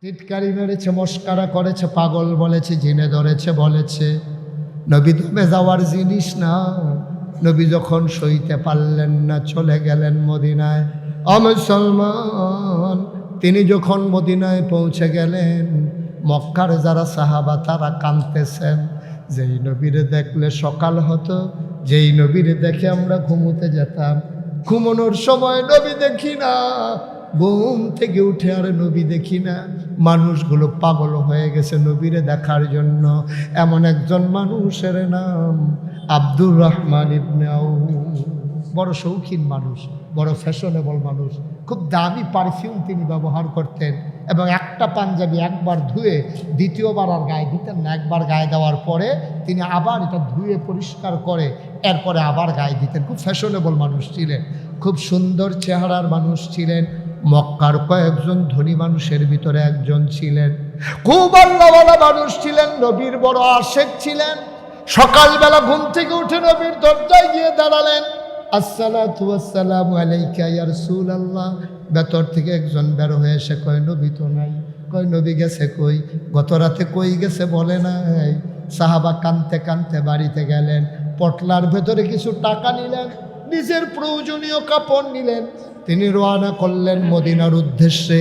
টিটকারি মেরেছে, মস্কারা করেছে, পাগল বলেছে, জিনে ধরেছে বলেছে। নবী দমে যাওয়ার জিনিস না। নবী যখন সইতে পারলেন না, চলে গেলেন মদিনায়। মুসলমান, তিনি যখন মদিনায় পৌঁছে গেলেন, মক্কার যারা সাহাবা তারা কাঁদতেছেন। যেই নবীরে দেখলে সকাল হতো, যেই নবীরে দেখে আমরা ঘুমোতে যেতাম, ঘুমানোর সময় নবী দেখি না, ঘুম থেকে উঠে আর নবী দেখি না। মানুষগুলো পাগল হয়ে গেছে নবীরে দেখার জন্য। এমন একজন মানুষের নাম আব্দুর রহমান ইবনে আউফ। বড় শৌখিন মানুষ, বড় ফ্যাশনেবল মানুষ, খুব দামি পারফিউম তিনি ব্যবহার করতেন এবং একটা পাঞ্জাবি একবার ধুয়ে দ্বিতীয়বার আর গায়ে দিতেন না। একবার গায়ে দেওয়ার পরে তিনি আবার এটা ধুয়ে পরিষ্কার করে এরপরে আবার গায়ে দিতেন। খুব ফ্যাশনেবল মানুষ ছিলেন, খুব সুন্দর চেহারার মানুষ ছিলেন। মক্কার কয়েকজন ধনী মানুষের ভিতরে একজন ছিলেন। খুব আল্লাহওয়ালা মানুষ ছিলেন, নবীর বড় আশেক ছিলেন। সকালবেলা ঘুম থেকে উঠে নবীর দরজায় গিয়ে দাঁড়ালেন। আসসালাতু ওয়াসসালামু আলাইকা ইয়া রাসূলুল্লাহ। ভেতর থেকে একজন বের হয়ে এসে কয়, নবী তো নাই। কয়, নবী গেছে কই? গত রাতে কই গেছে বলে নাই। সাহাবা কানতে কানতে বাড়িতে গেলেন। পটলার ভেতরে কিছু টাকা নিলেন, নিজের প্রয়োজনীয় কাপড় নিলেন। তিনি রওনা করলেন মদিনার উদ্দেশ্যে।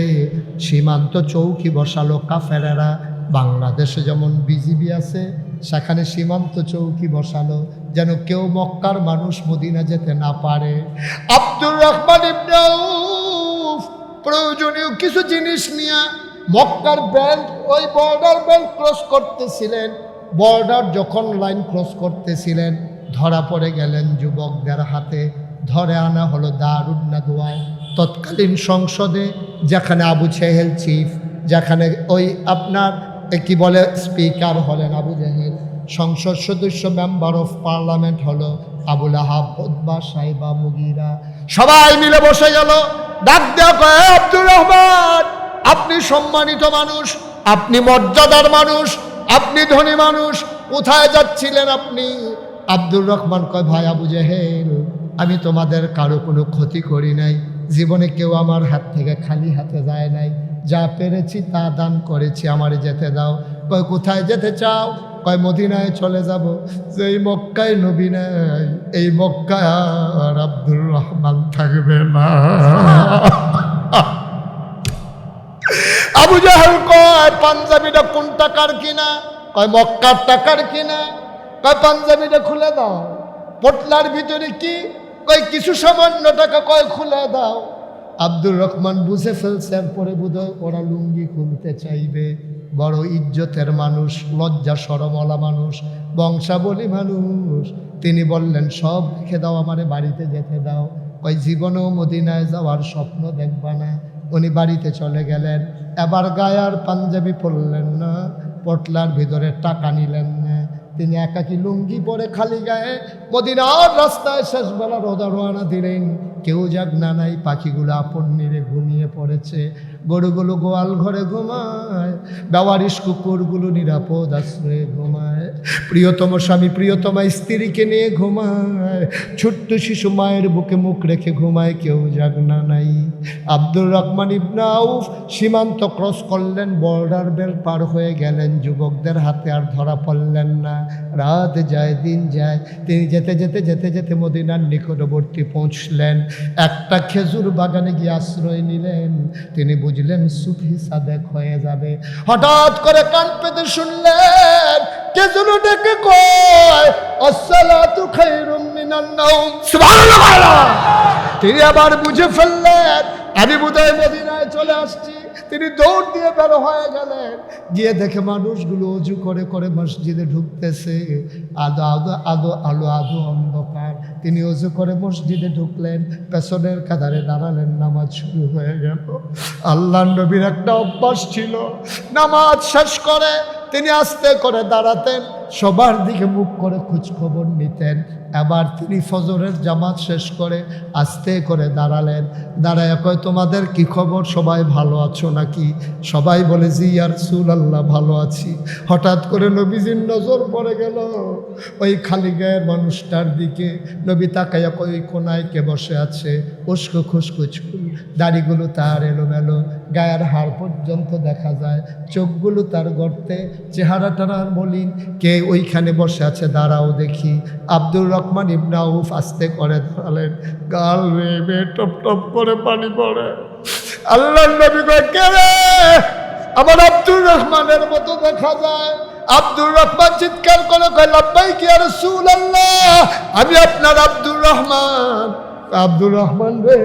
সীমান্ত চৌকি বসালো কাফেরেরা। বাংলাদেশে যেমন বিজিবি আছে, সেখানে সীমান্ত চৌকি বসালো, যেন কেউ মক্কার মানুষ মদিনা যেতে না পারে। আব্দুর রহমান ইবনে আউফ প্রয়োজনীয় কিছু জিনিস নিয়ে মক্কার বেল্ট, ওই বর্ডার বেল্ট ক্রস করতেছিলেন। বর্ডার যখন লাইন ক্রস করতেছিলেন, ধরা পড়ে গেলেন যুবকদের হাতে। ধরে আনা হলো দারুন নাদওয়ায়, তৎকালীন সংসদে, যেখানে আবু জেহেল চিফ, যেখানে ওই আপনার কি বলে স্পিকার হলেন আবু জেহেল, সংসদ সদস্য মেম্বার অফ পার্লামেন্ট হলো আবুল আহাব, উতবা, সাইবা, মুগিরা। সবাই মিলে বসে গেল। ডাক দেওয়া কয়, আব্দুর রহমান, আপনি সম্মানিত মানুষ, আপনি মর্যাদার মানুষ, আপনি ধনী মানুষ, কোথায় যাচ্ছিলেন আপনি? আব্দুর রহমান কয়, ভাই আবু জেহেল, আমি তোমাদের কারো কোনো ক্ষতি করি নাই। জীবনে কেউ আমার হাত থেকে খালি হাতে যায় নাই। যা পেরেছি তা দান করেছি, আমারে যেতে দাও। কয়, কোথায় যেতে চাও? কয়, মদিনায় চলে যাব। যেই মক্কায় নবী নাই, এই মক্কায় আর আব্দুর রহমান থাকবে না। আবু জাহেল কয়, পাঞ্জাবিটা কোন টাকার কিনা? কয়, মক্কার টাকার কিনা। কয়, পাঞ্জাবিটা খুলে দাও। পটলার ভিতরে কি? কয়, কিছু সামান্য টাকা। কয়, খুলে দাও। আব্দুর রহমান বুঝে ফেলছে এরপরে বোধহয় ওরা লুঙ্গি খুলতে চাইবে। বড় ইজ্জতের মানুষ, লজ্জা শরমওয়ালা মানুষ, বংশাবলী মানুষ। তিনি বললেন, সব রেখে দাও, আমারে বাড়িতে যেতে দাও। কয়, জীবনেও মদিনায় যাওয়ার স্বপ্ন দেখবা না। উনি বাড়িতে চলে গেলেন। এবার গায়ে আর পাঞ্জাবি পরলেন না, পটলার ভিতরে টাকা নিলেন না। তিনি একাকি লুঙ্গি পরে খালি গায়ে মদিনার রাস্তায় শেষবেলা রওনা দিলেন। কেউ জাগনা নাই, পাখিগুলো আপন নিরে ঘুমিয়ে পড়েছে, গরুগুলো গোয়াল ঘরে ঘুমায়, বেওয়ারিশ কুকুরগুলো নিরাপদ আশ্রয়ে ঘুমায়, প্রিয়তম স্বামী প্রিয়তমা স্ত্রীকে নিয়ে ঘুমায়, ছোট্ট শিশু মায়ের বুকে মুখ রেখে ঘুমায়, কেউ জাগনা নাই। আব্দুর রহমান ইবনে আউফ সীমান্ত ক্রস করলেন, বর্ডার বেল পার হয়ে গেলেন। যুবকদের হাতে আর ধরা পড়লেন না। রাত যায়, দিন যায়। তিনি যেতে যেতে যেতে যেতে মদিনার নিকটবর্তী পৌঁছলেন। একটা খেজুর বাগানে গিয়ে আশ্রয় নিলেন। তিনি বুঝলেন সুফি সাদেক হয়ে যাবে। হঠাৎ করে কান পেতে শুনলেন খেজুর ডেকে কয়, আসসালাতু খায়রুম মিনান নাওম। সুবহানাল্লাহ। তিনি আবার বুঝে ফেললেন আমি বোধহয় মদিনায় চলে আসছি। তিনি দৌড় দিয়ে বের হয়ে গেলেন। গিয়ে দেখে মানুষগুলো অজু করে করে মসজিদে ঢুকতেছে। আদো আদো আদো আলো আদো অন্ধকার। তিনি অজু করে মসজিদে ঢুকলেন, পেছনের কাতারে দাঁড়ালেন, নামাজ শুরু হয়ে গেল। আল্লাহর নবীর একটা অভ্যাস ছিল, নামাজ শেষ করে তিনি আস্তে করে দাঁড়াতেন, সবার দিকে মুখ করে খোঁজ খবর নিতেন। এবার তিনি ফজরের জামাত শেষ করে আস্তে করে দাঁড়ালেন। দাঁড়ায় কয়, তোমাদের কি খবর? সবাই ভালো আছো নাকি? সবাই বলে, জি ইয়া রাসূলুল্লাহ, ভালো আছি। হঠাৎ করে নবীজির নজর পড়ে গেল ওই খালি গায়ের মানুষটার দিকে। নবী তাকাইয়া কই, কোনায় কে বসে আছে? উস্কো খুস্কো চুল, দাড়িগুলো তার এলোমেলো, গায়ের হাড় পর্যন্ত দেখা যায়, চোখগুলো তার গর্তে, চেহারাটা মলিন। কে ওইখানে বসে আছে দাঁড়াও দেখি। আব্দুর রহমান ইবনে আউফ আস্তে করে দাঁড়ালেন, গাল বেয়ে টপ টপ করে পানি পড়ে। আল্লাহর নবী কয়, কে রে? আমার আব্দুর রহমানের মতো দেখা যায়। আব্দুর রহমান চিৎকার করে কয়, লাব্বাইক ইয়া রাসূলুল্লাহ, আমি আপনার আব্দুর রহমান। আব্দুর রহমান রে,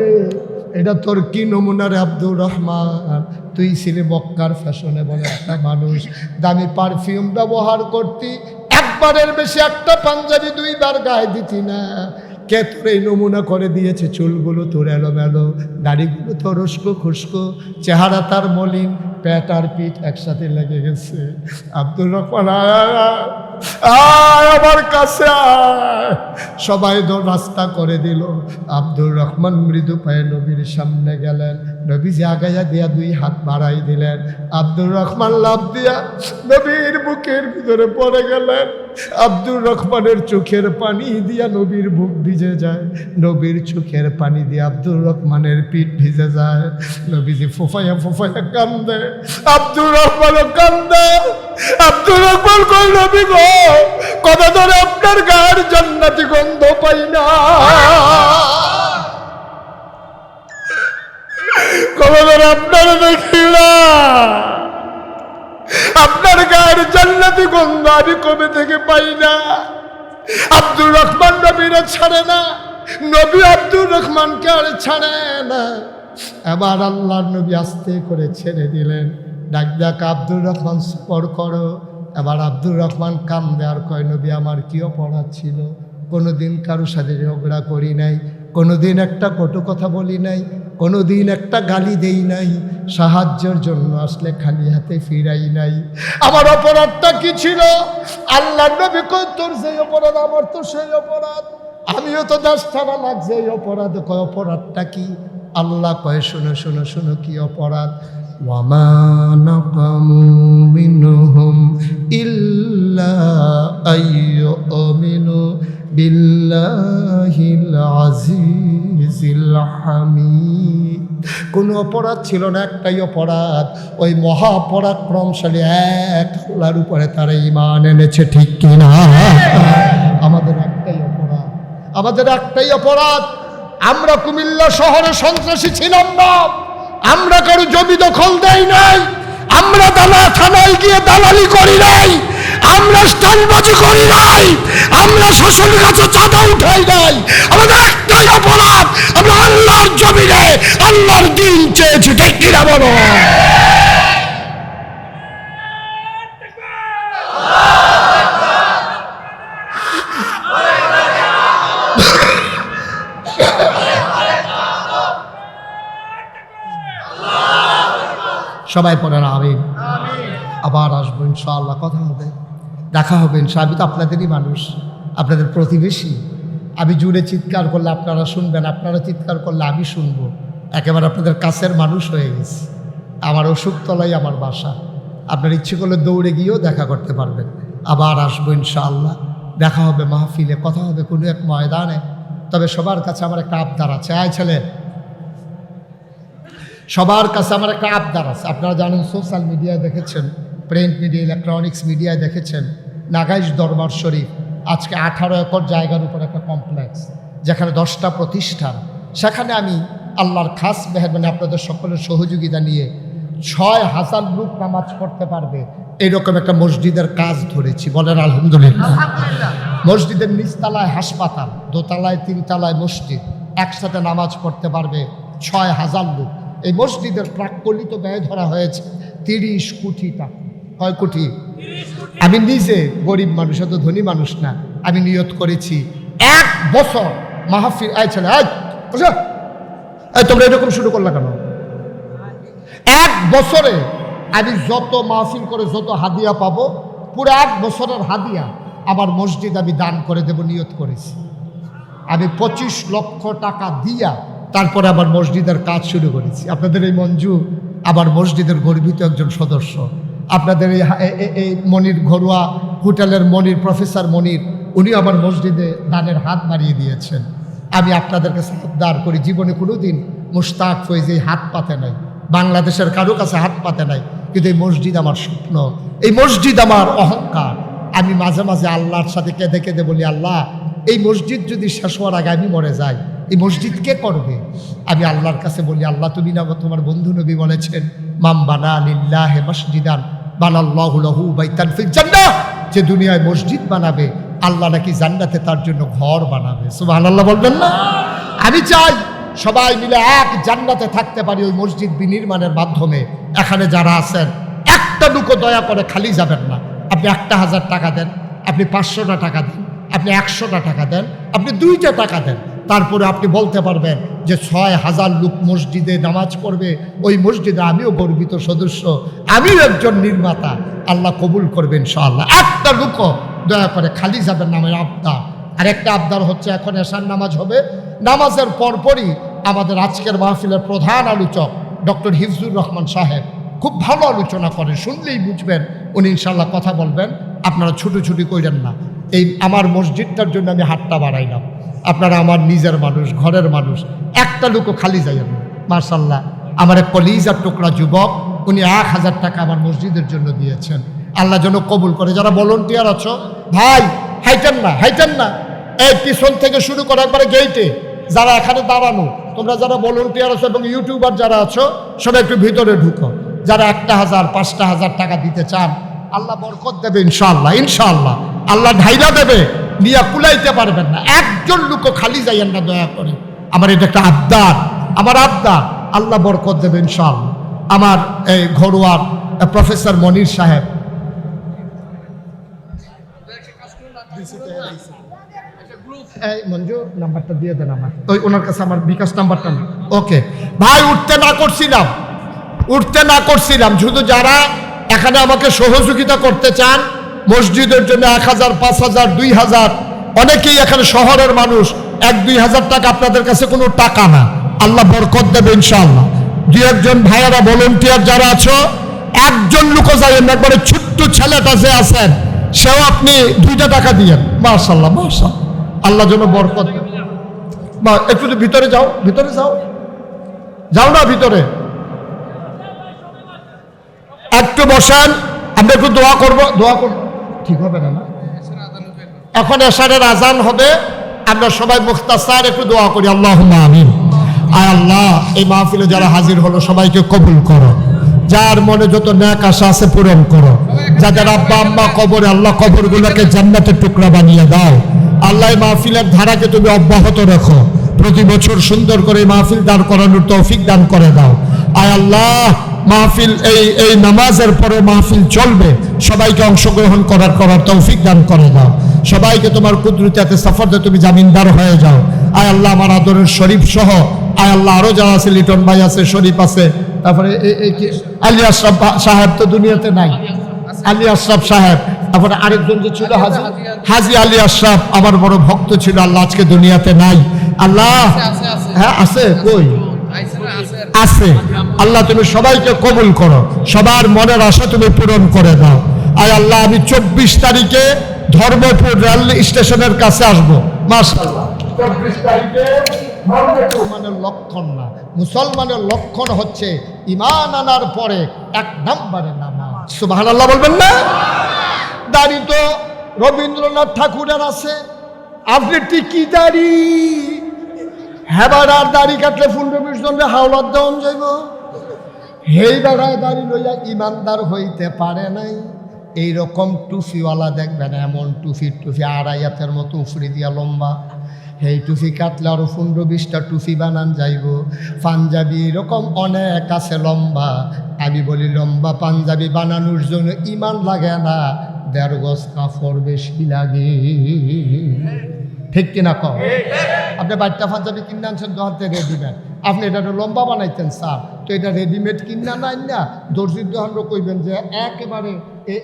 এটা তোর কি নমুনা রে আব্দুর রহমান? তুই ছিলি মক্কার ফ্যাশনেবল একটা মানুষ, দামি পারফিউম ব্যবহার করতি, একবারের বেশি একটা পাঞ্জাবি 2 বার গায়ে দিতি না। কে তোর এই নমুনা করে দিয়েছে? চুলগুলো তোর এলোমেলো, দাড়িগুলো তোর উস্কো খুস্কো, চেহারা তার মলিন, পেট আর পিঠ একসাথে লেগে গেছে। আব্দুর রহমান আয় আমার কাছে আয়। সবাই রাস্তা করে দিল। আব্দুর রহমান মৃদু পায়ে নবীর সামনে গেলেন। নবীজি আগাইয়া দিয়া 2 হাত বাড়াই দিলেন। আব্দুর রহমান লাফ দিয়া নবীর বুকের ভিতরে পড়ে গেলেন। আব্দুর রহমানের চোখের পানি দিয়া নবীর বুক ভিজে যায়, নবীর চোখের পানি দিয়ে আব্দুর রহমানের পিঠ ভিজে যায়। নবীজি ফুফাইয়া ফুফাইয়া কান্দে, আব্দুর রহমানও কান্দে। আব্দুর রহমান কই, নবী গো, কবে ধরে আপনার গায়ের জান্নাতি গন্ধ পাই না, কবে ধরে আপনার দেখি না, আপনার গায়ের জান্নাতি গন্ধ আমি কবে থেকে পাই না। আব্দুর রহমান নবীরা ছাড়ে না, নবী আব্দুর রহমানকে আর ছাড়ে না। এবার আল্লাহর নবী আস্তে করে ছেড়ে দিলেন। ডাক ডাক আব্দুর রহমান স্পর করো। এবার আব্দুর রহমান কান্দে আর কয়, নবী আমার কি অপরাধ ছিল? কোনোদিন কারোর সাথে ঝগড়া করি নাই, কোনোদিন একটা কটু কথা বলি নাই, কোনোদিন একটা গালি দেই নাই, সাহায্যের জন্য আসলে খালি হাতে ফিরাই নাই। আমার অপরাধটা কি ছিল? আল্লাহ নবী কয়, তোর যেই অপরাধ আমার তো সেই অপরাধ, আমিও তো দেশ ছাড়া লাগছে এই অপরাধ। কয় অপরাধটা কি? আল্লাহ কয়, শোনো শোনো শোনো কি অপরাধ। ওয়ামা নাকামু মিনহুম ইল্লা আইয়ুমিনু বিল্লাহিল আজিজিল হামিদ। কোনো অপরাধ ছিল না, একটাই অপরাধ, ওই মহাপরাক্রমশালী এক আল্লাহর উপরে তারা ঈমান এনেছে, ঠিক কিনা? আমাদের একটাই অপরাধ, আমাদের একটাই অপরাধ, আমরা কুমিল্লা শহরে সন্ত্রাসী ছিলাম না, আমরা কারো জমি দখল দেই নাই, আমরা থানায় গিয়ে দালালি করি নাই, আমরা স্টানবাজি করি নাই, আমরা শ্বশুরের কাছে চাঁদা উঠাই নাই। আমাদের একটাই অপরাধ, আমরা আল্লাহর জমিনে আল্লাহর দিন চেয়েছি, ঠিক কিনা বলো? সবাই পড়েন আমিন। আবার আসবো ইনশাআল্লাহ, কথা হবে, দেখা হবে ইনশাআল্লাহ। আমি তো আপনাদেরই মানুষ, আপনাদের প্রতিবেশী। আমি জুড়ে চিৎকার করলে আপনারা শুনবেন, আপনারা চিৎকার করলে আমি শুনবো। একেবারে আপনাদের কাছের মানুষ হয়ে গেছি। আমার অসুখতলাই আমার বাসা, আপনার ইচ্ছে করলে দৌড়ে গিয়েও দেখা করতে পারবেন। আবার আসবো ইনশাআল্লাহ, দেখা হবে মাহফিলে, কথা হবে কোনো এক ময়দানে। তবে সবার কাছে আমার একটা আবদার আছে। আয় ছেলে, সবার কাছে আমার একটা আবদার আছে। আপনারা জানেন, সোশ্যাল মিডিয়ায় দেখেছেন, প্রিন্ট মিডিয়া, ইলেকট্রনিক্স মিডিয়ায় দেখেছেন, নাগাইশ দরবার শরীফ আজকে 18 একর জায়গার উপর একটা কমপ্লেক্স, যেখানে 10টা প্রতিষ্ঠান। সেখানে আমি আল্লাহর খাস মেহেরবানি আপনাদের সকলের সহযোগিতা নিয়ে 6000 লোক নামাজ পড়তে পারবে এরকম একটা মসজিদের কাজ ধরেছি। বলেন আলহামদুলিল্লাহ। মসজিদের নিচতলায় হাসপাতাল, দোতলায় 3 তলায় মসজিদ, একসাথে নামাজ পড়তে পারবে 6000 লোক। এই মসজিদের প্রাক্কলিত ব্যয় ধরা হয়েছে 30 কোটি টাকা। কয় কোটি? আমি নিজে গরিব মানুষ, অত ধনী মানুষ না। আমি নিয়ত করেছি 1 বছর মাহফিল। আয় ছেলে, তোমরা এরকম শুরু করলা কেন? 1 বছরে আমি যত মাহফিল করে যত হাদিয়া পাবো, পুরো 1 বছরের হাদিয়া আমার মসজিদ আমি দান করে দেব, নিয়ত করেছি। আমি 25 লক্ষ টাকা দিয়া তারপরে আবার মসজিদের কাজ শুরু করেছি। আপনাদের এই মঞ্জু আবার মসজিদের গর্বিত একজন সদস্য। আপনাদের এই মনির ঘরোয়া হোটেলের মনির, প্রফেসর মনির, উনি আবার মসজিদে দানের হাত বাড়িয়ে দিয়েছেন। আমি আপনাদেরকে সাবধান করি, জীবনে কোনোদিন মুশতাক ফয়েজ এই হাত পাতে নাই। বাংলাদেশের কারো কাছে হাত পাতে নাই, কিন্তু এই মসজিদ আমার স্বপ্ন, এই মসজিদ আমার অহংকার। আমি মাঝে মাঝে আল্লাহর সাথে কেঁদে কেঁদে বলি, আল্লাহ এই মসজিদ যদি শেষ হওয়ার আগে আমি মরে যাই, এই মসজিদ কে করবে? আমি আল্লাহর কাছে বলি, আল্লাহ তুমি না তোমার বন্ধু নবী বলেছেন, মাম বানা লিল্লাহি মসজিদান বানাল্লাহু লাহু বাইতান ফিল জান্নাহ, যে দুনিয়ায় মসজিদ বানাবে আল্লাহ নাকি জান্নাতে তার জন্য ঘর বানাবে। সুবহানাল্লাহ বলবেন না? আমি চাই সবাই মিলে এক জান্নাতে থাকতে পারি ওই মসজিদ বিনির্মাণের মাধ্যমে। এখানে যারা আছেন একটা দুটো দয়া করে খালি যাবেন না। আপনি 1,000 টাকা দেন, আপনি 500টা টাকা দেন, আপনি 100টা টাকা দেন, আপনি 2টা টাকা দেন, তারপরে আপনি বলতে পারবেন যে 6,000 লোক মসজিদে নামাজ পড়বে, ওই মসজিদে আমিও গর্বিত সদস্য, আমিও একজন নির্মাতা। আল্লাহ কবুল করবেন ইনশাআল্লাহ। একটা লোকও দয়া করে খালি যাবেন না। আমার আবদার, আর একটা আবদার হচ্ছে, এখন এশার নামাজ হবে, নামাজের পরপরই আমাদের আজকের মাহফিলের প্রধান আলোচক ডক্টর হিফজুর রহমান সাহেব খুব ভালো আলোচনা করেন, শুনলেই বুঝবেন উনি ইনশাআল্লাহ কথা বলবেন। আপনারা ছুটোছুটি করেন না। এই আমার মসজিদটার জন্য আমি হাতটা বাড়াইলাম, আপনারা আমার নিজের মানুষ, ঘরের মানুষ, একটা লোকও খালি যাইয়েন না। মাশাআল্লাহ, আমার এক কলিজার টুকরা যুবক, উনি 1,000 টাকা আমার মসজিদের জন্য দিয়েছেন। আল্লাহ যেন কবুল করে। যারা ভলান্টিয়ার আছো ভাই, হাইটেন না, হাইটেন না, এই পিছন থেকে শুরু করে একবারে গেইটে যারা এখানে দাঁড়ানো, তোমরা যারা ভলান্টিয়ার আছো এবং ইউটিউবার যারা আছো, সবাই একটু ভিতরে ঢুকো। যারা 1,000 5,000 টাকা দিতে চান, আল্লাহ বরকত দেবে ইনশাআল্লাহ, ইনশাআল্লাহ আল্লাহ ঢাইলা দেবে, নিয়ে কুলাইতে পারবেন না। একজন লোকও খালি যাইয়েন না দয়া করে। আমার এটা একটা আবদার, আমার আবদার। আল্লাহ বরকত দেবে ইনশাআল্লাহ। আমার এই ঘরোয়ার প্রফেসর মনির সাহেব, এই মঞ্জু নাম্বারটা দিয়ে দেন আমার, ওই ওনার কাছে আমার বিকাশ নাম্বারটা। ওকে ভাই, উঠতে না করছিলাম, শুধু যারা এখানে আমাকে সহযোগিতা করতে চান মসজিদের জন্য 1,000 5,000 2,000, অনেকেই এখানে শহরের মানুষ, 1-2,000 টাকা আপনাদের কাছে কোনো টাকা না। আল্লাহ বরকত দেবে ইনশাআল্লাহ। 2-1 ভাইয়ারা ভলান্টিয়ার যারা আছো, একজন লোকও যাবেন, একবারে ছোট্ট ছেলেটা যে আছেন সেও আপনি 2টা টাকা দিয়েন। মাশাআল্লাহ, মাশাআল্লাহ, আল্লাহ যেন বরকত। একটু ভিতরে যাও, ভিতরে যাও, যাও না ভিতরে, একটু বসেন, আমরা একটু দোয়া করব। ঠিক হবে না? এখন এশারের আজান হবে, আমরা সবাই মুখতাসার একটু দোয়া করি। আল্লাহুম্মা আমিন। আয় আল্লাহ, এই মাহফিলে যারা হাজির হলো সবাইকে কবুল করো, যার মনে যত নেক আশা আছে পূরণ করো, যাদের আব্বা আম্মা কবরে, আল্লাহ কবরগুলোকে জান্নাতের টুকরা বানিয়ে দাও। আল্লাহ এই মাহফিলের ধারাকে তুমি অব্যাহত রাখো, প্রতি বছর সুন্দর করে মাহফিল দাঁড় করানোর তৌফিক দান করে দাও। আয় আল্লাহ, মাহফিল এই নামাজের পরে মাহফিল চলবে, সবাইকে অংশগ্রহণ করার তৌফিক দান করে দাও। সবাইকে তোমার কুদরতে সফরতে তুমি জামিনদার হয়ে যাও। আয় আল্লাহ, আমার আদরের শরীফ সহ, আয় আল্লাহ আরো যারা আছে, লিটন ভাই আছে, শরীফ আছে, তারপরে আলী আশরাফ সাহেব তো দুনিয়াতে নাই, আলী আশরাফ সাহেব, তারপরে আরেকজন যে ছিল হাজি আলী আশরাফ, আমার বড় ভক্ত ছিল, আল্লাহ আজকে দুনিয়াতে নাই। আল্লাহ, হ্যাঁ আছে, কই আছে? আল্লাহ তুমি সবাইকে কবুল করো, সবার মনের আশা তুমি পূরণ করে দাও। আয় আল্লাহ, আমি 24 তারিখে ধর্মপুর রেল স্টেশনের কাছে আসবো। মাশাআল্লাহ, 24 তারিখে মুসলমানের লক্ষণ না, মুসলমানের লক্ষণ হচ্ছে ঈমান আনার পরে 1 নম্বরে নামাজ। সুবহানাল্লাহ বলবেন না? দাড়ি তো রবীন্দ্রনাথ ঠাকুরের আছে, আপনি টিকি দাড়ি, হেবার আর দাড়ি কাটলে 15-20 জনের হাওলাত দেওয়ান যাইব। হেই বেড়ায় দাড়ি লইয়া ইমানদার হইতে পারে নাই। এইরকম টুফিওয়ালা দেখবেন, এমন টুফি 2.5 হাতের মতো উফরি দিয়া লম্বা, এই টুফি কাটলে আরো 15-20টা টুফি বানান যাইব। পাঞ্জাবি এরকম অনেক আছে লম্বা। আমি বলি লম্বা পাঞ্জাবি বানানোর জন্য ইমান লাগে না, 1.5 গজ কাপড় বেশি লাগে। ঠিক কিনা কম? আপনি বাচ্চা পাঞ্জাবি কিনে আনছেন দোকানতে রেডিমেড, আপনি এটা লম্বা বানাইতেন স্যার, তো এটা রেডিমেড কিনা নাই না, দর্জির দোকান কইবেন যে একেবারে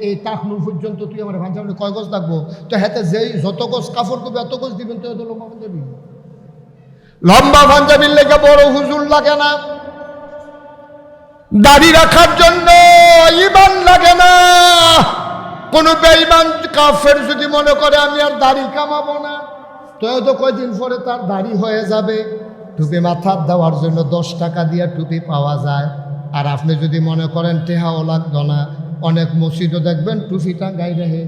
এই তাকনুর পর্যন্ত তুই আমার পাঞ্জাবি কয় গজ লাগবো, তো হাতে যেই যত গজ কাপড় করবে এত গজ দিবেন, তো এত লম্বা পাঞ্জাবি। লম্বা পাঞ্জাবির লেগে বড় হুজুর লাগে না, দাড়ি রাখার জন্য ইমান লাগে না। কোন বেঈমান কাফের যদি মনে করে আমি আর দাড়ি কামাবো না, তো কয়দিন পরে তার দাড়ি হয়ে যাবে। টুপি মাথার দেওয়ার জন্য 10 টাকা দিয়ে টুপি পাওয়া যায়, আর আপনি যদি মনে করেন টেহাও লাগতো না, অনেক মসজিদও দেখবেন টুপিটা গাই রেহে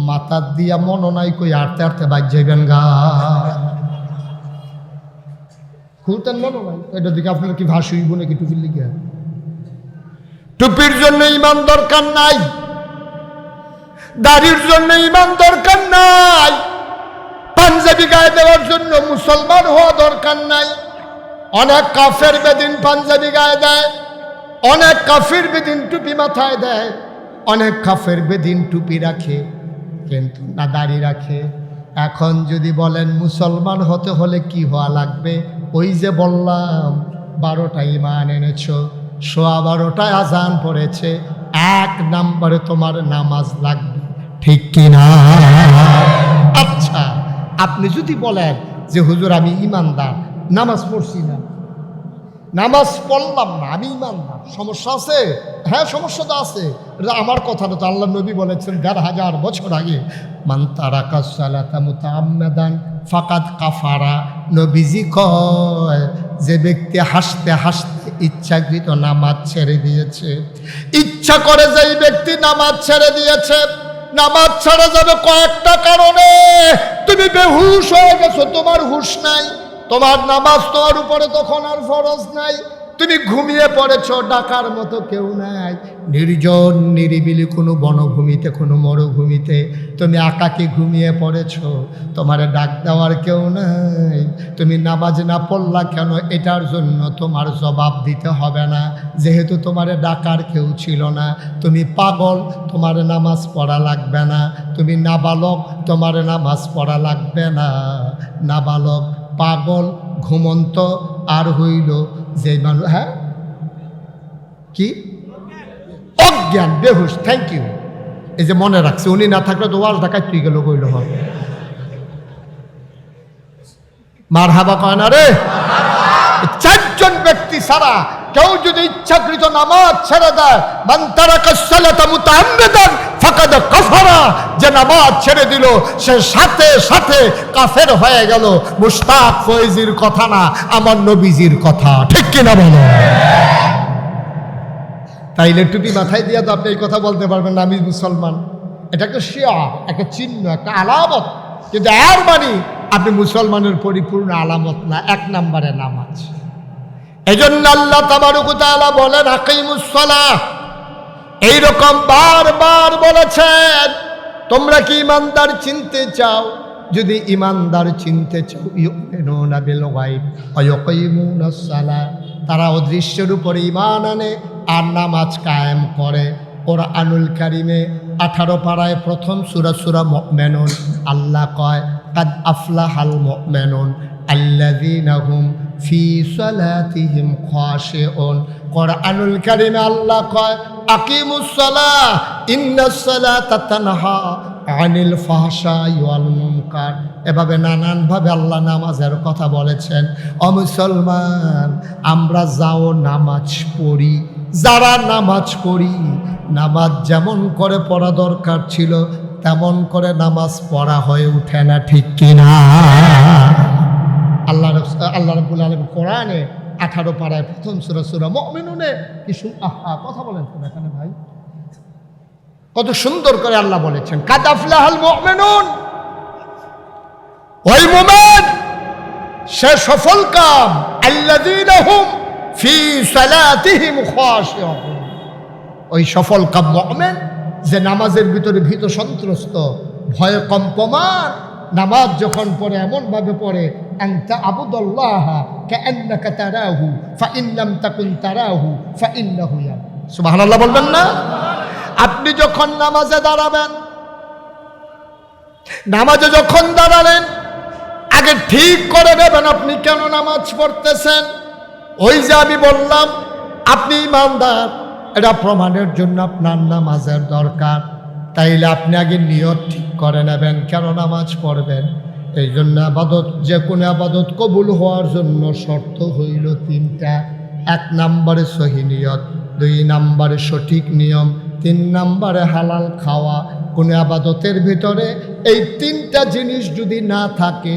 মাথার দিয়া মনো নাই কই আটতে আটতে বাজ যাইবেন গা, খুলতেন মনো নাই। এটা দিকে আপনার কি ভাসুইব নাকি টুপির লিগে? টুপির জন্য ইমান দরকার নাই, দাড়ির জন্য ইমান দরকার নাই, পাঞ্জাবি গায়ে দেওয়ার জন্য মুসলমান হওয়া দরকার নাই। অনেক কাফের বেদিন পাঞ্জাবি গায়ে দেয়, অনেক কাফির বেদিন টুপি মাথায় দেয়, অনেক কাফের বেদিন টুপি রাখে কিন্তু না দাড়ি রাখে। এখন যদি বলেন মুসলমান হতে হলে কি হওয়া লাগবে, ওই যে বললাম 12টা ইমান এনেছ, 12:15 আজান পড়েছে, 1 নম্বরে তোমার নামাজ লাগবে, ঠিক কিনা? আচ্ছা, আপনি যদি বলেন যে হুজুর আমি ইমানদার, নামাজ পড়ছি না, নামাজ পড়লাম না, আমি ইমানদার, সমস্যা আছে? হ্যাঁ সমস্যা তো আছে। এটা আমার কথা না তো, আল্লাহ নবী বলেছেন 1500 বছর আগে, মান তারাকা সালাতা মুতাআম্মাদান ফাকাদ কাফারা। নবীজি কয় যে ব্যক্তি হাসতে হাসতে ইচ্ছাকৃত নামাজ ছেড়ে দিয়েছে, ইচ্ছা করে যেই ব্যক্তি নামাজ ছেড়ে দিয়েছে, নামাজ ছাড়া যাবে কয়েকটা কারণে। তুমি বেহুশ হয়ে গেছো, তোমার হুশ নাই, তোমার নামাজ তোমার উপরে তখন আর ফরজ নাই, তুমি ঘুমিয়ে পড়েছো, ডাকার মতো কেউ নাই, নির্জন নিরিবিলি কোনো বনভূমিতে কোনো মরুভূমিতে তুমি একাকী ঘুমিয়ে পড়েছো, তোমার ডাক দেওয়ার কেউ নাই। তুমি নামাজ না পড়লা কেন, এটার জন্য তোমার জবাব দিতে হবে না, যেহেতু তোমার ডাকার কেউ ছিল না। তুমি পাগল, তোমার নামাজ পড়া লাগবে না। তুমি নাবালক, তোমার নামাজ পড়া লাগবে না। নাবালক, পাগল, ঘুমন্ত আর হইল যে মানুষ, হ্যাঁ কি অজ্ঞান, বেহুশ। থ্যাংক ইউ, এই যে মনে রাখছে, উনি না থাকলে তো ওয়াল ঢাকায় তুই গেল কইল হবে। মার হাবা কয় না রে। 4জন ব্যক্তি ছাড়া কেউ যদি ইচ্ছাকৃত নামাজ ছেড়ে দেয়, মান তারাকা সালাতা মুতাআম্মিদান ফাকাদ কাফারা, যে নামাজ ছেড়ে দিল সে সাথে সাথে কাফের হয়ে গেল। মুশতাক ফয়েজির কথা না, আমার নবীজির কথা, ঠিক কিনা বলো? তাইলে টুপি মাথায় দিয়ে তো আপনি এই কথা বলতে পারবেন না আমি মুসলমান। এটা একটা শিয়ার, একটা চিহ্ন, একটা আলামত, কিন্তু এর মানে আপনি মুসলমানের পরিপূর্ণ আলামত না। 1 নম্বরে নামাজ। এজন্য আল্লাহ তাবারক ওয়া তাআলা বলেন আকিমুস সালাহ, এইরকম বারবার বলেছেন। তোমরা কি ইমানদার চিনতে চাও? যদি ইমানদার চিনতে চাও, ইউমিনুনা বিল গায়ব ওয়া ইয়াকিমুনাস সালাহ, তারা অদৃশ্যের উপরে ঈমান আনে আর নামাজ কায়েম করে। কোরআনুল কারীমে 18 পারায় প্রথম সূরা সূরা মুমিনুন আল্লাহ কয় কাদ আফলাহাল মুমিনুন আল্লাযীনা হুম ফি সালাতিহিম খাশিউন। কোরআনুল কারীমে আল্লাহ কয় আকিমুস সালাহ ইন্নাস সালাতা তানহা আনিল ফাহশাই ওয়াল মুনকার। এভাবে নানানভাবে আল্লাহ নামাজের কথা বলেছেন। ও মুসলমান, আমরা যাও নামাজ পড়ি, যারা নামাজ পড়ি, নামাজ যেমন করে পড়া দরকার ছিল তেমন করে নামাজ পড়া হয়ে উঠে না, ঠিক কিনা? আল্লাহ রাব্বুল আলামিন কোরআনে 18 পারায় প্রথম সূরা সূরা মুমিনুনে কি কথা বলেন তো এখানে ভাই, কত সুন্দর করে আল্লাহ বলেছেন কাদ আফলাহাল মুমিনুন। ওই মুমিন সে সফল কাম, আল্লাযীনা হুম ফি সালাতিহিম খাশিউন। ওই সফল কাম মুমিন যে নামাজের ভিতরে ভীত সন্ত্রস্ত, ভয়ে কম্পমান, নামাজ যখন পড়ে এমনভাবে পড়ে আনতা আবুদুল্লাহ কাআন্নাকা তারাহু ফাইন লাম তাকুন তারাহু ফাইন্নাহু ইয়ারা। সুবহানাল্লাহ বলবেন না? আপনি যখন নামাজে দাঁড়াবেন, নামাজে যখন দাঁড়ালেন, আগে ঠিক করে নেবেন আপনি কেন নামাজ পড়তেছেন। ওই যে আমি বললাম আপনি ইমানদার, এটা প্রমাণের জন্য আপনার নামাজের দরকার। তাইলে আপনি আগে নিয়ত ঠিক করে নেবেন কেন নামাজ পড়বেন। এই জন্য আবাদত, যে কোনো আবাদত কবুল হওয়ার জন্য শর্ত হইল 3টা। 1 নম্বরে সহি নিয়ত, 2 নম্বরে সঠিক নিয়ম, 3 নম্বরে হালাল খাওয়া। কোনো আবাদতের ভিতরে এই 3টা জিনিস যদি না থাকে,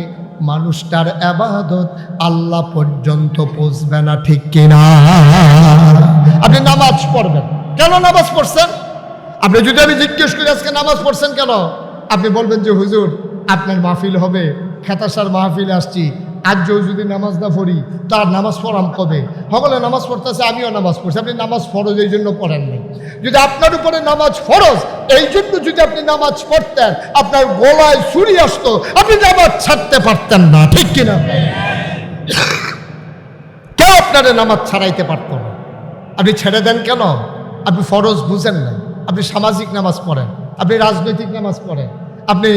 মানুষটার আবাদত আল্লাহ পর্যন্ত পৌঁছবে না, ঠিক কিনা? আপনি নামাজ পড়বেন। কেন নামাজ পড়ছেন? আপনি যদি আমি জিজ্ঞেস করি আজকে নামাজ পড়ছেন কেন, আপনি বলবেন যে হুজুর আপনার মাহফিল হবে, খেতাসার মাহফিলে আসছি, আজও যদি নামাজ না পড়ি তার নামাজ পড়াম কবে? সকলে নামাজ পড়তেছে, আমিও নামাজ পড়ছি। আপনি নামাজ ফরজ এই জন্য পড়েন নাই। যদি আপনার উপরে নামাজ ফরজ এই জন্য যদি আপনি নামাজ পড়তেন, আপনার গলায় ছুরি আসতো, আপনি নামাজ ছাড়তে পারতেন না, ঠিক কিনা? কেউ আপনার নামাজ ছাড়াইতে পারত না। আপনি ছেড়ে দেন কেন? আপনি ফরজ বুঝেন না। আপনি সামাজিক নামাজ পড়েন, আপনি রাজনৈতিক নামাজ পড়েন, আপনি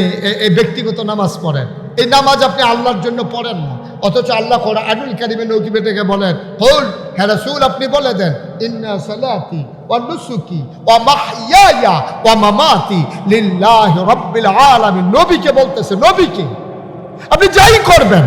এই ব্যক্তিগত নামাজ পড়েন। এই নামাজ আপনি আল্লাহর জন্য পড়েন না, অথচ আল্লাহ কোরআনুল কারীমে নকিবে থেকে বলেন, কুল হে রাসূল আপনি বলে দেন, ইন্না সালাতি ওয়া নুসুকি ওয়া মাহইয়ায়া ওয়া মামাতি লিল্লাহি রাব্বিল আলামিন। নবীকে বলতেছে, নবীকে আপনি যাই করবেন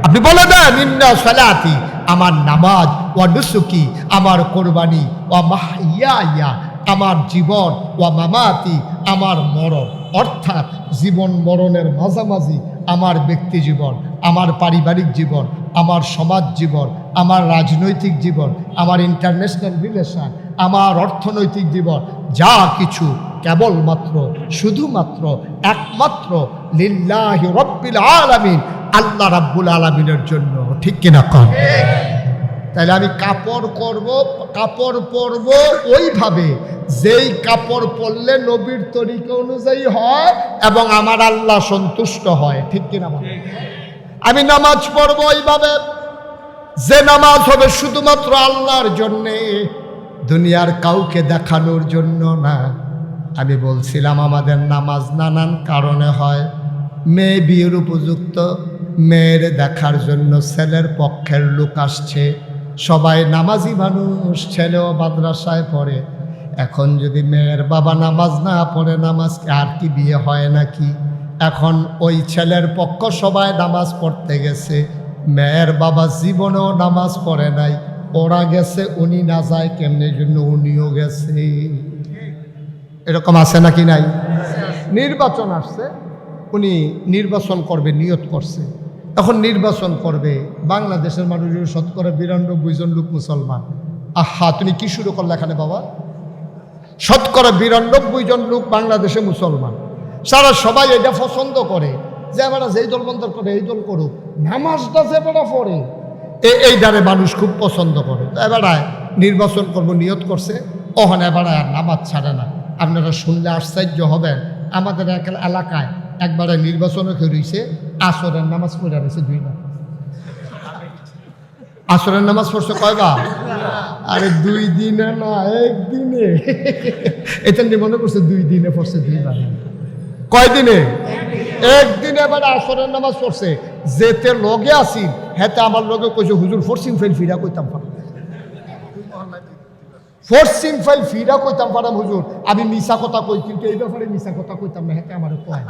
আপনি বলে দেন, ইন্না সালাতি আমার নামাজ, ওয়া নুসুকি আমার কোরবানি, ওয়া মাহইয়ায়া আমার জীবন, ওয়া মামাতি আমার মরণ। অর্থাৎ জীবন মরণের মাঝামাঝি আমার ব্যক্তি জীবন, আমার পারিবারিক জীবন, আমার সমাজ জীবন, আমার রাজনৈতিক জীবন, আমার ইন্টারন্যাশনাল রিলেশন, আমার অর্থনৈতিক জীবন, যা কিছু কেবলমাত্র শুধুমাত্র একমাত্র লিল্লাহি রাব্বিল আলামিন, আল্লাহ রাব্বুল আলামিনের জন্য, ঠিক কিনা কন? তাহলে আমি কাপড় পরব ওইভাবে যেই কাপড় পরলে নবীর তরিকা অনুযায়ী হয় এবং আমার আল্লাহ সন্তুষ্ট হয়, ঠিক কিনা? আমি নামাজ পড়ব ওইভাবে যে নামাজ হবে শুধুমাত্র আল্লাহর জন্যে, দুনিয়ার কাউকে দেখানোর জন্য না। আমি বলছিলাম আমাদের নামাজ নানান কারণে হয়। মেয়ে বিয়ের উপযুক্ত, মেয়ের দেখার জন্য ছেলের পক্ষের লোক আসছে, সবাই নামাজি মানুষ, ছেলেও মাদ্রাসায় পড়ে। এখন যদি মেয়ের বাবা নামাজ না পড়ে, নামাজ আর কি বিয়ে হয় নাকি? এখন ওই ছেলের পক্ষ সবাই নামাজ পড়তে গেছে, মেয়ের বাবা জীবনেও নামাজ পড়ে নাই, ওরা গেছে, উনি না যায় কেমনে, জন্য উনিও গেছে। এরকম আছে নাকি নাই? নির্বাচন আসছে, উনি নির্বাচন করবে, নিয়ত করছে। এখন নির্বাচন করবে, বাংলাদেশের মানুষের শতকরা 92 জন লোক মুসলমান। আহা, তুমি কি শুরু করলে এখানে বাবা? শতকরা 92 জন লোক বাংলাদেশে মুসলমান। সারা সবাই এটা পছন্দ করে যে এবার যেই দল বন্ধ করে এই দল করুক, নামাজটা যে বেড়া পড়ে এই দ্বারে মানুষ খুব পছন্দ করে। তো এবার নির্বাচন করব নিয়ত করছে, ওখান এবার আর নামাজ ছাড়ে না। আপনারা শুনলে আশ্চর্য হবেন, আমাদের এলাকায় একবারে নির্বাচনে রয়েছে, আসরের নামাজ পড়ে রয়েছে 2 বার। আসরের নামাজ পড়ছে কয়বার? আরে 2 দিনে না, 1 দিনে। এটা নিয়ে মনে করছে 2 দিনে পড়ছে 2 বার। কয় দিনে? 1 দিনে। এবার আসরের নামাজ পড়ছে, যেতে লগে আসি হেতে আমার লগে কইছে, হুজুর ফরসিং ফাইল ফিরা কইতাম পারাম, ফরসিং ফাইল ফিরা কইতাম পারাম হুজুর, আমি মিশা কথা কই কিন্তু এই ব্যাপারে মিশা কথা কইতাম না, হেতে আমার কয়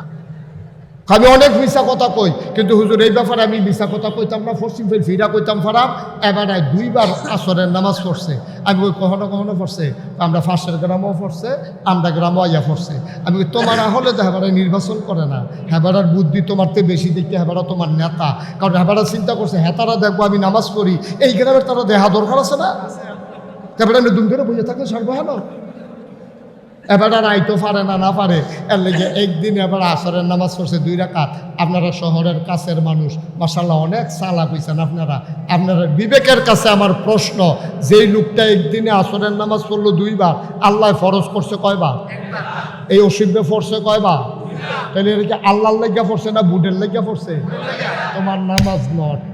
আমি অনেক মিশা কথা কই কিন্তু হুজুর এই ব্যাপারে আমি মিশা কথা কইতাম না, ফরসিং ফাইল ফিরা কইতাম পারাম। এবার 2 বার আসরের নামাজ পড়ছে। আমি ওই কখনো কখনো পড়ছে, আমরা ফাঁসের গ্রামও পড়ছে, আমরা গ্রামও আইয়া পড়ছে। আমি তোমার হলে তো হেবারা নির্বাচন করে না, হেবারার বুদ্ধি তোমার তো বেশি দেখতে, হেবারা তোমার নেতা। কারণ হেবারা চিন্তা করছে হেতারা দেখবো আমি নামাজ পড়ি, এই গ্রামের তারা দেহা দরকার আছে না, তারপরে আমি দুম ধরে বুঝে থাকলে সর্ব হলো। এবার আর আইতো পারে না পারে, এর লেগে একদিন এবার আসরের নামাজ পড়ছে 2 রাকাত। আপনারা শহরের কাছের মানুষ, মাশাআল্লাহ অনেক চালাক হইছেন আপনারা। আপনারা বিবেকের কাছে আমার প্রশ্ন, যেই লোকটা একদিনে আসরের নামাজ পড়লো 2 বার, আল্লাহ ফরজ করছে কয়বার? এই অসুবিধা পড়ছে কয়বার? তাহলে এটা কি আল্লাহর লেগে পড়ছে না বুডের লেগে পড়ছে? তোমার নামাজ নট,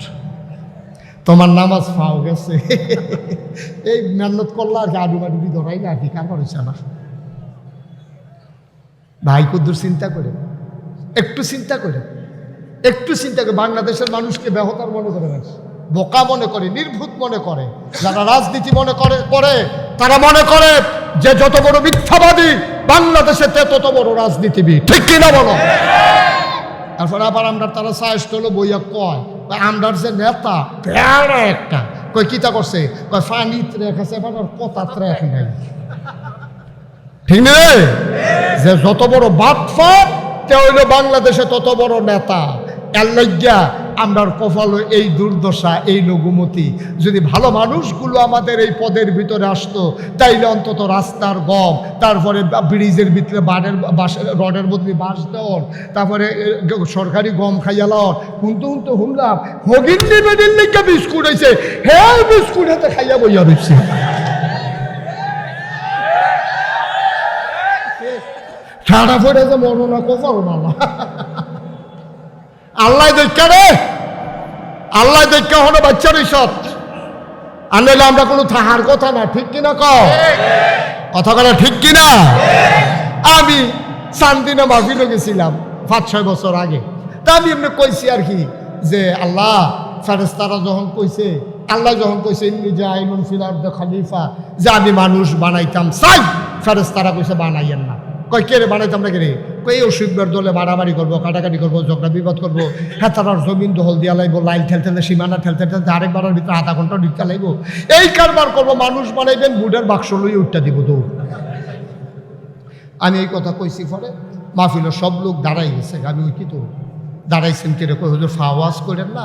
তোমার নামাজ ফাও গেছে। এই মেহনত করলে আর কি আডুমাডুবি ধরাই না, আর কি কারবার হয়েছে না। ভাই কুদ্দুর চিন্তা করে, একটু চিন্তা করে, একটু চিন্তা করে। বাংলাদেশের মানুষকে বেহতার মনে করে, বোকা মনে করে, নির্ভুত মনে করে। যারা রাজনীতি মনে করে তারা মনে করে যে যত বড় মিথ্যাবাদী বাংলাদেশে তত বড় রাজনীতিবিদ, ঠিক কিনা বলো? তারপরে আবার আমরা তারা সাহস হলো বইয়া কয় আমরার যে নেতা প্যারা একটা কই কিতা করছে, কয় ফানি ত্রেক আছে, এবার কথা ত্রেক নাই, ঠিক নেই? যে যত বড় বাটফার তে হইল বাংলাদেশে তত বড় নেতা। এর লজ্ঞা আমরার কপালে এই দুর্দশা, এই লঘুমতি। যদি ভালো মানুষগুলো আমাদের এই পদের ভিতরে আসতো, তাইলে অন্তত রাস্তার গম, তারপরে ব্রিজের ভিতরে রডের বদলে বাঁশ দেওয়ার, তারপরে সরকারি গম খাইয়া লওয়ার। কিন্তু শুনলাম হগিন্নি বেডির লিখে বিস্কুট হয়েছে, হ্যাঁ বিস্কুট হাতে খাইয়া বইয়া রয়েছে। ঠাড়া ফোড়ে যে মরনা কপাল মালা। আল্লাহ দেখা রে, আল্লাহ দেখা হলো বাচ্চার সৎ আনলে আমরা কোনো থাহার কথা না, ঠিক কিনা কথা বলা ঠিক কিনা? আমি চান্দিনা মাহফিলে গেছিলাম 5-6 বছর আগে। তা আমি এমনি কইছি আর কি যে আল্লাহ ফেরেশতারা যখন কইছে, আল্লাহ যখন কইছে ইন্নী জাইলুন ফিল আরদি খলিফা, যে আমি মানুষ বানাইতাম চাই, ফেরেশতারা কইছে বানাইয়েন না। কয় কে রে বানাইতাম না কে রে? কই অসুখের দলে মারামারি করবো, কাটাকাটি করবো, ঝগড়া বিবাদ করবো, হ্যাঁ তার জমিন দখল দিয়া লাইবো, লাইন ঠেলতে সীমানা ঠেলতে আরেকবারের ভিতরে আধা ঘন্টা ঢুকতে লাইবো, এই কারবার করবো। মানুষ বানাইবেন, বুটের বাক্স লইয়ে উঠতে দিব দৌড়। আমি এই কথা কইছি, পরে মাহফিলের সব লোক দাঁড়াই গেছে। আমি ওই কি তো দাঁড়াইছেন কে রে? কই হুজুর ফাওয়াজ করেন না,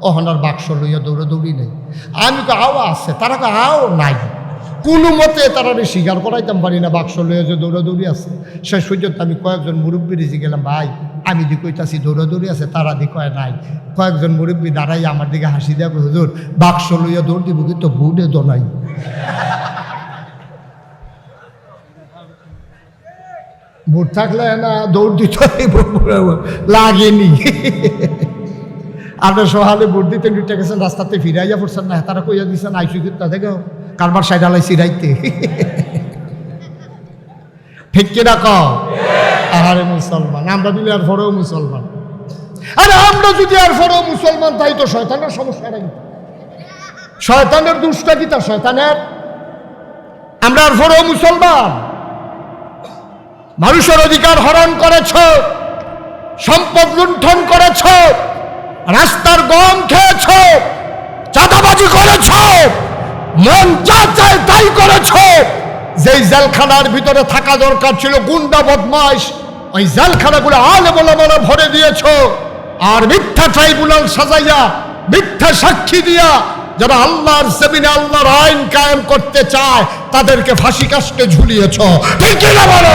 ওহনার বাক্স লইয়া দৌড়ি নেই। আমি তো আও আছে, তারা আও নাই, কোনো মতে তারা স্বীকার করাইতাম পারি না বাক্স লইয়া যে দৌড়াদৌড়ি আছে। শেষ পর্যন্ত আমি কয়েকজন মুরব্বী রেজে গেলাম, ভাই আমি দি কইতাছি দৌড়াদৌড়ি আছে, তারা দি কয় নাই। কয়েকজন মুরব্বী দাঁড়াই আমার দিকে হাসি দেবে, হুজুর বাক্স লইয়া দৌড় দিব কিন্তু বুড়ে তো নাই। বুট থাকলে না দৌড় দিত লাগেনি। আপনার সহালে ভোট দিতে দুইটা গেছেন, রাস্তাতে ফিরাইয়া পড়ছেন না, তারা কইয়া দিচ্ছেন আইসু তা থেকে কারবার সাইড আলাই সিরাইতে। ঠিক কিনা আহারে মুসলমান, আমরা দিলে আর পরেও মুসলমান। আরে আমরা যদি আর পরেও মুসলমান, তাই তো শয়তানের সমস্যা নাই। শয়তানের দুষ্টা কি তা শয়তানের? আমরা আর পরেও মুসলমান। মানুষের অধিকার হরণ করেছ, সম্পদ লুণ্ঠন করেছ, রাস্তার গম খেয়েছ, চাঁদাবাজি করেছ, মন যা চায় তাই করেছ। যেই জেলখানার ভিতরে থাকা দরকার ছিল গুন্ডা বদমাইশ, ওই জেলখানাগুলো আলেম ওলামারা ভরে দিয়েছ। আর মিথ্যা ট্রাইব্যুনাল সাজাইয়া, মিথ্যা সাক্ষী দিয়া যারা আল্লাহর জমিনে আল্লাহর আইন কায়েম করতে চায় তাদেরকে ফাঁসি কাস্টে ঝুলিয়েছ। ঠিক কি না বলো?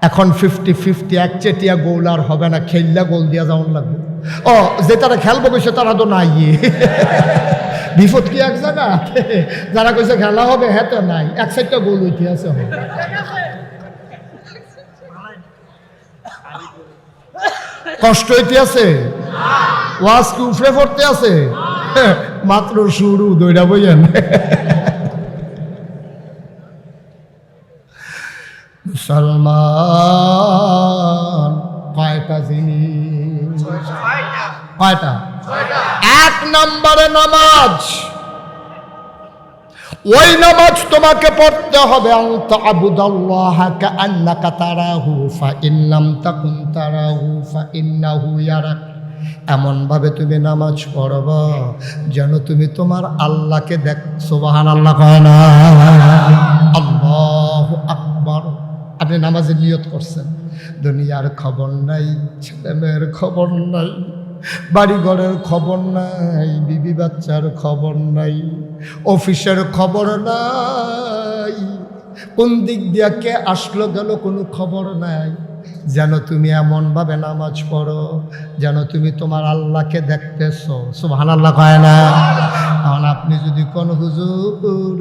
এখন 50-50 একচেটিয়া গোল আর হবে না, খেললা গোল দিয়া যাওয়ান লাগবে। ও যে তারা খেলবো কইছে তারা তো নাই। বিপদ কি এক জায়গা? যারা কইছে খেলা হবে হ্যাঁ তো নাই, এক সাইডটা গোল হইতে আছে। কষ্ট হইতে আছে, ওয়াজ কি উফরে পড়তে আছে? মাত্র শুরু, দইরা বইয়েন। মুসলমান কয়টা জিনিস? কয়টা? 1 নম্বরে নামাজ। ওই নামাজ তোমাকে পড়তে হবে আনতা আবুদাল্লাহা কাআন্নাকা তারাহু ফাইন লাম তাকুন তারাহু ফাইন্নাহু ইয়ারাক। এমনভাবে তুমি নামাজ পড়বা যেন তুমি তোমার আল্লাহকে দেখ। সুবহানাল্লাহ কয় না? আল্লাহু আকবার। আপনি নামাজের নিয়ত করছেন, দুনিয়ার খবর নাই, ছেলেমেয়ের খবর নাই, বাড়িঘরের খবর নাই, বিবি বাচ্চার খবর নাই, অফিসের খবর নাই, কোন দিক দিয়া কে আসলো গেল কোনো খবর নাই। যেন তুমি এমনভাবে নামাজ পড়ো যেন তুমি তোমার আল্লাহকে দেখতেছো। সুবহানাল্লাহ কয় না? এখন আপনি যদি কোন হুজুর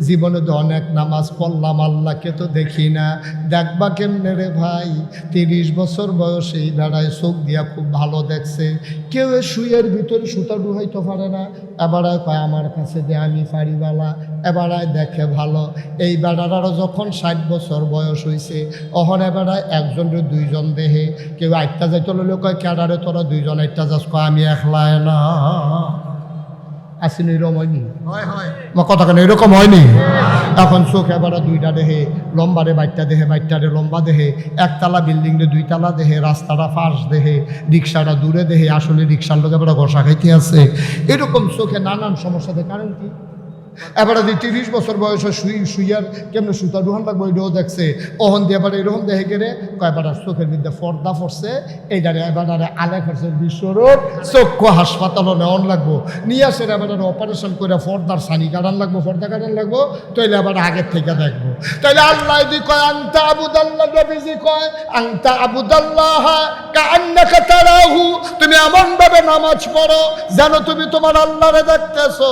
জীবনে তো অনেক নামাজ পড়লাম, আল্লাহকে তো দেখি না, দেখবা কেমনে রে ভাই? 30 বছর বয়সেই বেড়ায় চোখ দিয়া খুব ভালো দেখছে, কেউ শুয়ের ভিতরে সুতা ডুহাইতে পারে না, এবারায় কয় আমার কাছে যে আমি পারিবালা, এবারায় দেখে ভালো। এই বেড়ারারও যখন 60 বছর বয়স হয়েছে, অহন এবারায় একজনের 2জন দেহে, কেউ আটটা যাইতে হলে কয় ক্যাডারে তোরা 2জন আটটা যাস, কয় আমি একলাই না। আসেনি এরকম হয়নি? কথা কেন এরকম হয়নি? এখন চোখ এবার 2টা দেহে, লম্বারে 22টা দেহে, 22টারে লম্বা দেহে, একতলা বিল্ডিং রে 2তলা দেহে, রাস্তাটা ফাঁস দেহে, রিক্সাটা দূরে দেহে, আসলে রিক্সার লোক এবার ঘষা খাইতে আছে। এরকম চোখে নানান সমস্যা দেয়। কারণ কি? এবারে যে 30 বছর বয়সে শুইয়ার কেমনে সুতা ডুহান লাগবো এটাও দেখছে, ওহন দিয়ে এবার এরকম দেখে গেলে কয়বার চোখের মধ্যে পর্দা পড়ছে, এইটারে এবারে আলে করছে বিশ্বরোড চক্ষু হাসপাতালও নেওয়ান লাগবো, নিয়ে আসে এবারে অপারেশন করে পর্দার সানি কাটান লাগবো, পর্দা কাটান লাগবো, তাইলে আবার আগের থেকে দেখবো। তাইলে আল্লাহ যদি কয় আনতা আবুদাল্লাহ, নবীজি কয় আনতা আবুদাল্লাহ কাআন্নাকা তারাহু, তুমি এমন ভাবে নামাজ পড়ো যেন তুমি তোমার আল্লাহরে দেখতেছো।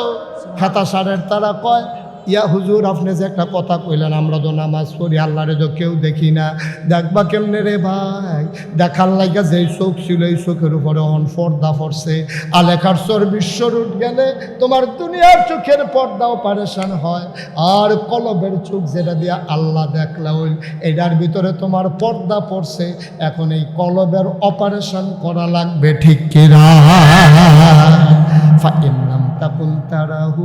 খাতা সারের তারা কয় ইয়া হুজুর আপনি যে একটা কথা কইলেন, আমরা তো নামাজ পড়ি আল্লাহরে তো কেউ দেখি না, দেখবা কেমনে রে ভাই? দেখার লাগা যেই চোখ ছিল এই চোখের উপরে অন পর্দা পড়ছে, আলেখার চর বিশ্বর উঠ গেলে তোমার দুনিয়ার চোখের পর্দাও পারেশান হয়, আর কলবের চোখ যেটা দিয়ে আল্লাহ দেখলা ওই এটার ভিতরে তোমার পর্দা পড়ছে, এখন এই কলবের অপারেশন করা লাগবে, ঠিক কিনা? তাকুন তারাহু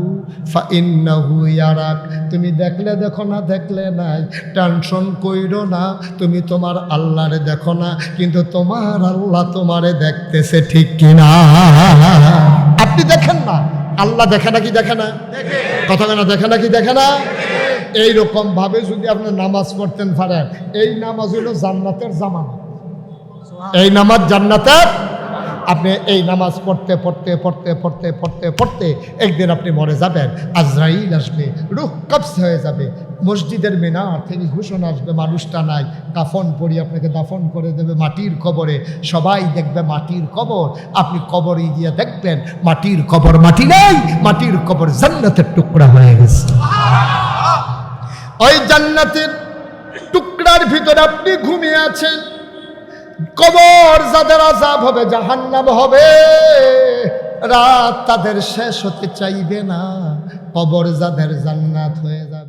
ফাইন্নাহু ইয়ারাক, তুমি দেখলে দেখো না দেখলে নাই, টেনশন কইরো না, তুমি তোমার আল্লাহরে দেখো না কিন্তু তোমার আল্লাহ তোমারে দেখতেছে, ঠিক কিনা? আপনি দেখেন না, আল্লাহ দেখে নাকি দেখে না? কথা কেনা দেখে নাকি দেখে না? এইরকম ভাবে যদি আপনি নামাজ পড়তেন পারেন, এই নামাজ হলো জান্নাতের জামানত, এই নামাজ জান্নাতের। আপনি এই নামাজ পড়তে পড়তে পড়তে পড়তে পড়তে পড়তে একদিন আপনি মরে যাবেন, আজরাইল আসবে, রূহ কবজ হয়ে যাবে, মসজিদের মিনার থেকে ঘোষণা আসবে মানুষটা নাই, কাফন পরি আপনাকে দাফন করে দেবে মাটির কবরে, সবাই দেখবে মাটির কবর, আপনি কবরে গিয়ে দেখবেন মাটির কবর মাটি নেই, মাটির কবর জান্নাতের টুকরা হয়ে গেছে। ওই জান্নাতের টুকরার ভিতরে আপনি ঘুমিয়ে আছেন, কবর যাদের আযাব হবে, জাহান্নাম হবে, রাত তাদের শেষ হতে চাইবে না, কবর যাদের জান্নাত হয়ে যাবে।